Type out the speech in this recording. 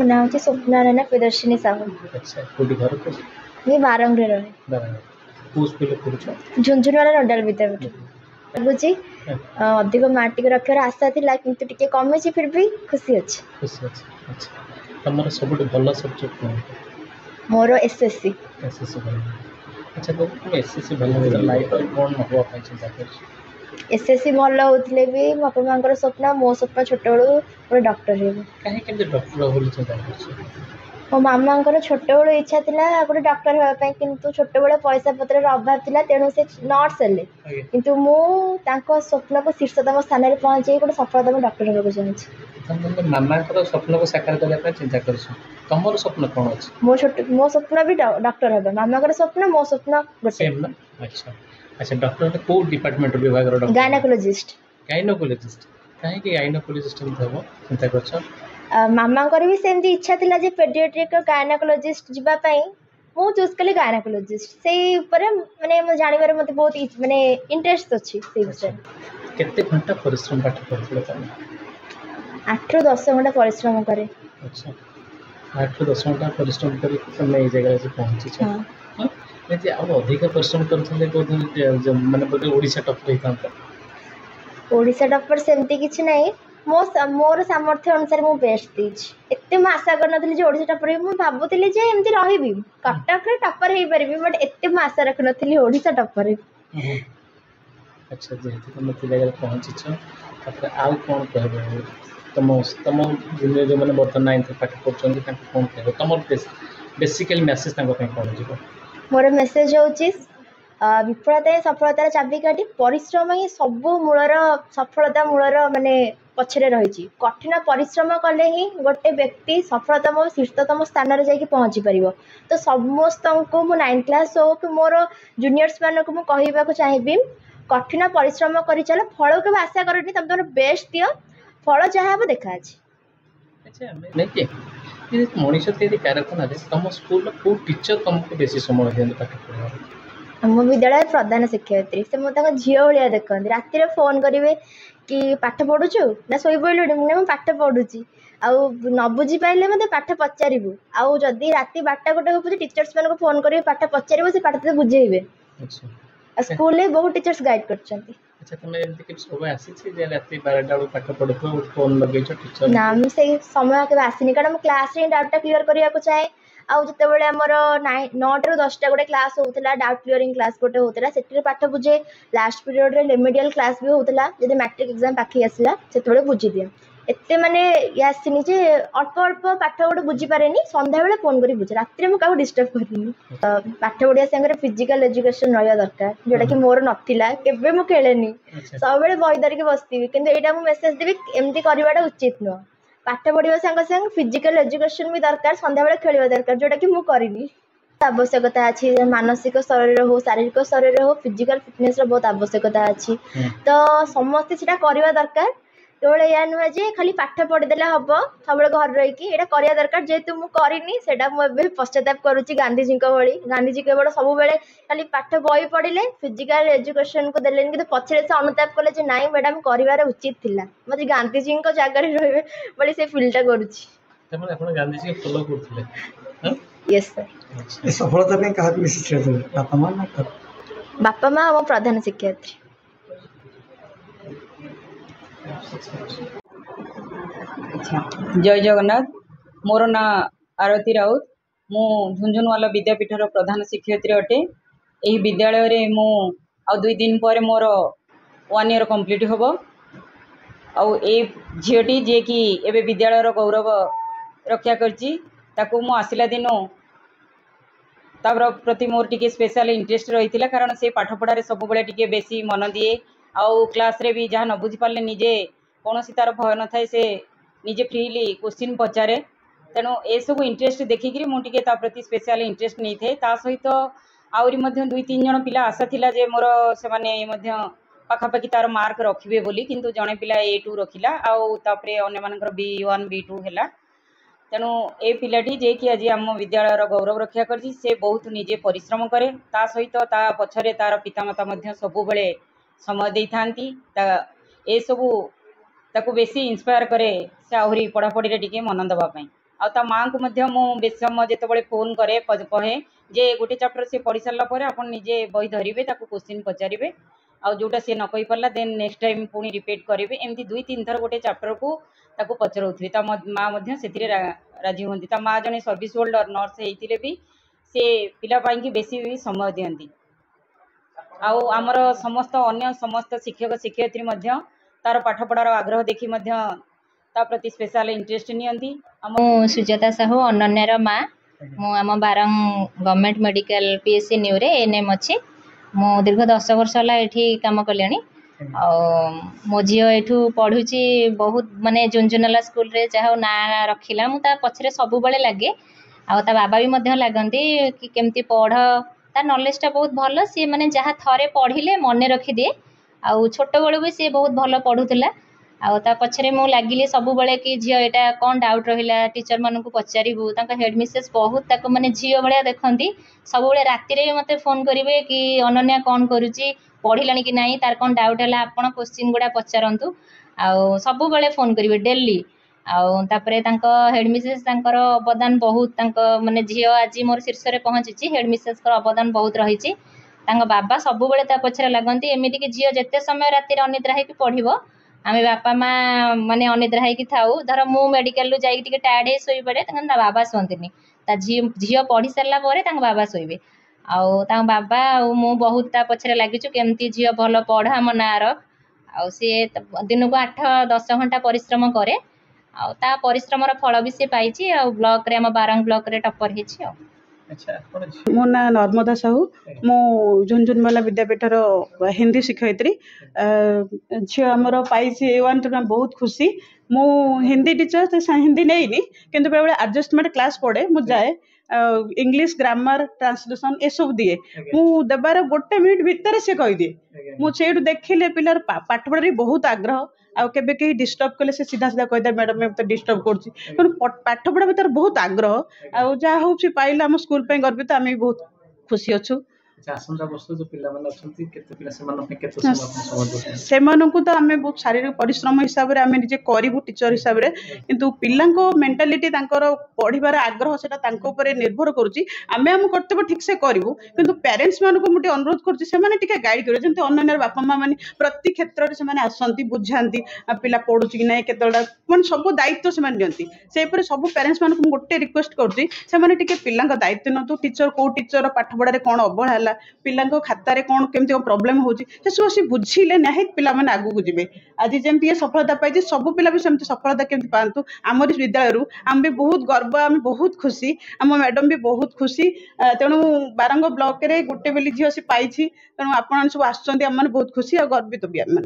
ମୋ ନାଁ ହେଉଛି ସ୍ୱପ୍ନାରାୟଣ ପ୍ରିୟଦର୍ଶିନୀ ସାହୁ। अच्छा कोटी घर को ये बारंगरे रहे बारंग को स्कूल पढ़ुछ झुंझुनवाला नोडाल विद्यापीठ लाଗୁଛି ଅଧିକ ମାର୍କ ରଖିବାର ଆଶା ଥିଲା କିନ୍ତୁ ଟିକେ କମିଛି फिर भी खुशी ଅଛି। खुशी अच्छे अच्छा तमर सब भल सब्जेक्ट कौन ମୋର एसएससी एसएससी भल अच्छा तो तुम एसएससी भल लाइफ रे कौन हवा पाई चिंता कर एसएससी भल होउतले भी बापा मांकर स्वप्न मो स्वप्न छोट बेलू गोटे डॉक्टर हेबो काहे केमते डॉक्टर होली चिंता कर मो मामांकर छोट बेलू इच्छा थिला गोटे डॉक्टर हेबा पई किंतु छोट बेले पैसा पत्र रो अभाव थिला तेणु से नर्स हेले किंतु मो तांको स्वप्न को शीर्षतम स्थान रे पहुंचे गोटे सफलतम डॉक्टर हेबो चाहछि। तमन मामांकर स्वप्न को साकार करला पई चिंता करछ तमर स्वप्न कोन अछि मो स्वप्न भी डॉक्टर हेबा मामांकर स्वप्न मो स्वप्न गोटे सेम ना अच्छा अच्छा डॉक्टर को डिपार्टमेंट विभाग रो डॉक्टर गायनेकोलॉजिस्ट काहे कि गायनेकोलॉजिस्ट हम थबो चिंता करछ मामांकर भी सेमती इच्छा थिला जे पेडियाट्रिक गायनेकोलॉजिस्ट जिबा पई मु चूज कली गायनेकोलॉजिस्ट से ऊपर माने म जानिबार मते बहुत माने इंटरेस्ट अछि से विषय। केते घंटा परिश्रम पाठ करथिले तमे 8 ରୁ 10 घंटा परिश्रम करे। अच्छा 8 ରୁ 10 घंटा परिश्रम करी तमे ए जगह से पहुंची छ हां जे अब अधिक परिश्रम करथले को माने बोले ओडिसा टॉप रहितांता ओडिसा टॉपर सेमती किछि नै मोर सामर्थ्य अनुसार मु बेस्ट दीच एते म आशा कर नथली जे ओडिसा टॉपर मु भाबुतली जे एमती रहिबी कटक रे टॉपर हेई परबी बट एते म आशा रख नथली ओडिसा टॉपर। अच्छा जे तुम ते जगह पहुंची छ तापर आउ कोन कहबो तम तम दुनिया जो माने वर्तमान 9th पाठ पढछन ताको कोन कहबो तमर बेसिकली मैसेज ताको पे कोन जीवो मोर मेसेज होची विफलता सफलतार चाबिकाठी परिश्रम ही सब मूलर सफलता मूलर माने पछरे रही कठिन परिश्रम कले ही गोटे व्यक्ति सफलतम और शीर्षतम स्थान रे जाके पहुंची परिबो। तो समस्त को मु 9th क्लास हो कि मोर जूनियर्स मान को मु कहबा को चाहिबी कठिन परिश्रम करी चलो फल के आशा करनी तुम तोर बेस्ट दियो फल जहाँ हम देखा अछि। अच्छा नहीं के ये मनीष तेरी कारखाना रे तम स्कूल को टीचर तुमको बेसी समय देन पाठ पढ़ा आम विद्यालय प्रधान शिक्षयित्री से मत झील भाया देखते राति फोन करेंगे कि पाठ पढ़ुचु ना शोई पड़े मुझे पाठ पढ़ुची आउ न बुझी पाइले मत पाठ पचारू आउ जदि राति 12टा गोटे हो टीचर्स मान फोन करेंगे पाठ पचारू से पाठ तो बुझेबे स्कूल में बहुत टीचर्स गाइड कर। अच्छा तुम एमती कि समय आसी छी जे राति 12टा बेलू पाठ पढुथो फोन लगै छ टीचर ना हम से समय के आसीनी कारण क्लास रे डाउट क्लियर करिया को चाहे आउ जते बेले हमर 9 ରୁ 10टा गोटे क्लास होतला डाउट क्लियरिंग क्लास गोटे होतला सेठी पाठ बुझे लास्ट पीरियड रे रेमेडियल क्लास भी होतला जदि मैट्रिक एग्जाम पाखी आसला सेतबेले बुझी दिए एते माने यासिनी जे अल्प अल्प पाठ गोटे बुझी पारेनी संध्या बेले फोन करी बुझे राति में काउ डिस्टर्ब करिनी पाठ पढ़िया संगे फिजिकल एजुकेशन रहया दरकार जोटा कि मोर नथिला केबे मु खेलेनी सब बेले बही धरिके बसतीबी किंतु एटा मु मेसेज देबी एमती करवाटा उचित न पाठ पढ़िया संगे संग फिजिकल एजुकेशन भी दरकार संध्या बेले खेलिया दरकार जोटा कि मु करिनी आवश्यकता अच्छी मानसिक शरीर हो शारीरिक शरीर हो फिजिकल फिटनेस बहुत आवश्यकता अच्छी तो समस्ते सीटा करवा दरकार केवल या नुहे जे खाली पाठ पढ़ीदेले हम सब घर रही करिया दरकार जेहेतु मु करनी सेटा मुझे पश्चाताप करुच्ची गांधीजी भली गांधीजी केवल सब बेले खाली पाठ बही पढ़ले फिजिकल एजुकेशन को देले कि पछरे से अनुताप कले जे नाई मैडम कर उचित थिला मत गांधीजी जगह रही बोली से फिलटा करुच्ची तमने अपन गांधीजी फॉलो करथिले यस सर सफलता में कहा शिक्षा बापा माँ ना बापा माँ हम प्रधान शिक्षयित्री। जय जगन्नाथ मोर ना आरती राउत मु झुंझुनवाला विद्यापीठर प्रधान शिक्षयित्री अटे। यही विद्यालय रे मु आ 2 दिन पर मोर 1 ईयर कंप्लीट होबो आउ ए झीटी जे कि एबे विद्यालय गौरव रक्षा करची ताकू मु आसिला दिनो तापर प्रति मोर टिके स्पेशल इंटरेस्ट रही कारण से पाठ पढ़ारे सब बेले टिके बेसी मन दिए आउ क्लास रे भी जहाँ न बुझी पारे निजे कौन सी तार भय न थाए से निजे फ्रीली क्वेश्चन पचारे तेणु ए सब इंटरेस्ट देखिक मुझे प्रति स्पेशल इंटरेस्ट नहीं थे ता सहित आहरी 2-3 जन पिला आशा थिला जे मोर से माने पाखापाखि तार मार्क रखिबे बोली किंतु जने पिला A2 रखिला आउ तापरे अन्य मानकर B1 B2 हैला तेणु ए पिलाटी जे कि आज आम विद्यालय गौरव रक्षा करछि से बहुत निजे परिश्रम करे ता सहित ता पछरे तार पितामाता मध्य सबु बेले समय देई थांती ता ए सबु ताको बेसी इंस्पायर करे से आहरी पढ़ापढ़ी रे टिके मन दबा पई ता माँ को बेस समय जिते फोन करे कहे जे गोटे चैप्टर से पढ़ी सारा पर आप निजे बही धरवे क्वेश्चन पचारे आउ जोटा सी न कही पारा देन नेक्स्ट टाइम पुणी रिपीट करेंगे एमती 2-3 थर गोटे चैप्टर को पचराऊे माँ से राजी हमें माँ जड़े सर्विस होल्डर नर्स होते भी से पिलापाई बेसी भी समय दिखती आमर समस्त अन्य समस्त शिक्षक शिक्षयित्री तार पाठपढ़ार आग्रह देखी प्रति स्पेशल इंटरेस्ट नियंती। सुजाता साहू अनन्यार माँ मु आम Barang government medical PSC new रे एनएम अच्छी मु दीर्घ 10 वर्ष है ये कम कले मो झील ये पढ़ुची बहुत माने झुंझुनला स्कूल रे जहाँ ना रखिला मुझे पछरे सब बेले लगे ता बाबा भी लगती कि केमती पढ़ ता नॉलेज टा बहुत भल सी माने जहाँ थरे पढ़िले मन रखिदिए आउ छोट बेलू भी सी बहुत भल पढ़ुला ता पछरे मु लगिली सब बेले कि झील यहाँ कौन डाउट रहा टीचर मानू पचारू हेड मिसेस बहुत माने झील भाया देखती सब बेले राति मत फोन करेंगे कि अनन्या कौन करुच्ची पढ़िला कि ना तार कौन डाउट है आप क्वेश्चन गुड़ा पचारतु आउ सब बेले फोन करेंगे डेली आउे हेड मिसेस अवदान बहुत माने झील आज मोर शीर्ष में पहुँची हेड मिसेस अवदान बहुत रही बाबा सब बेले पछरे लगती एमती कि झील जिते समय राति अनिद्रा होकर पढ़ आम बापा माँ माने अनिद्रा होकर थाऊ धर मु मेडिकल जाइए टायर्ड हो शोई पड़े बाबा शुंती झील पढ़ी सारापर बाबा शोबे आउ बाबा मु बहुत पछरे लगिचु केमती झील भल पढ़ आम नार सी दिन को 8-10 घंटा परिश्रम करे ता परिश्रम फल भी सी पाई ब्लॉक रे आम बारंग ब्लॉक रे टॉपर है। मो ना नर्मदा साहू मो झुंझुनवाला विद्यापीठर हिंदी शिक्षयित्री झील आमर पाई A1 तो बहुत खुशी मु हिंदी टीचर हिंदी नहीं किंतु बेले बेले एडजस्टमेंट क्लास पढ़े मु जाए इंग्लिश ग्रामर ट्रांसलेशन ए सब दिए मु देबार गोटे मिनिट भितर से कही दिए मुझे देखिले पिलार पाठ पढ़ार बहुत आग्रह आउ केबे कहीं डिस्टर्ब कले से सीधा सीधा कहदे मैडम मैं डिस्टर्ब कर पाठ पढ़ा भीतर बहुत आग्रह आउ जहाँ हूँ पाइला आम स्कूल पे गर्वित आम भी बहुत खुशी अच्छु। आसंता वर्ष जो पिला माने अछंती केते पिला केते समय से तो आम बहुत शारीरिक परिश्रम हिसाब से आम निजे करूँ टीचर हिसाब से किंतु पिलांको मेंटालिटी पढ़िबार आग्रह से निर्भर करुच्ची आम आम कर्तव्य ठीक से करूँ किंतु पेरेंट्स मानक मुझे अनुरोध करुच्ची गाइड करें जमी अन्य बापा माँ मैंने प्रति क्षेत्र में आसती बुझाती पिला पढ़ुँ कि ना केत मैं सब दायित्व से नियंती सब पेरेंट्स मानक गोटे रिक्वेस्ट करुच्ची पिला दायित्व नियंतु टीचर कौ टीचर पाठ पढ़ारे कौन अवहेला है पिला खातार कौन केमती प्रोब्लेम होची सब बुझिले ना पिला माने आगु को जिवे आज जमती ये सफलता पाई सब पिला भी सेमती सफलता केमती पातु आमरी विद्यालय आम भी बहुत गर्व आम बहुत खुशी आम मैडम भी बहुत खुशी तेणु बारंग ब्लॉक रे गोटे बेली झील से पाई तेणु आप सब आम बहुत खुशी और गर्वित भी आम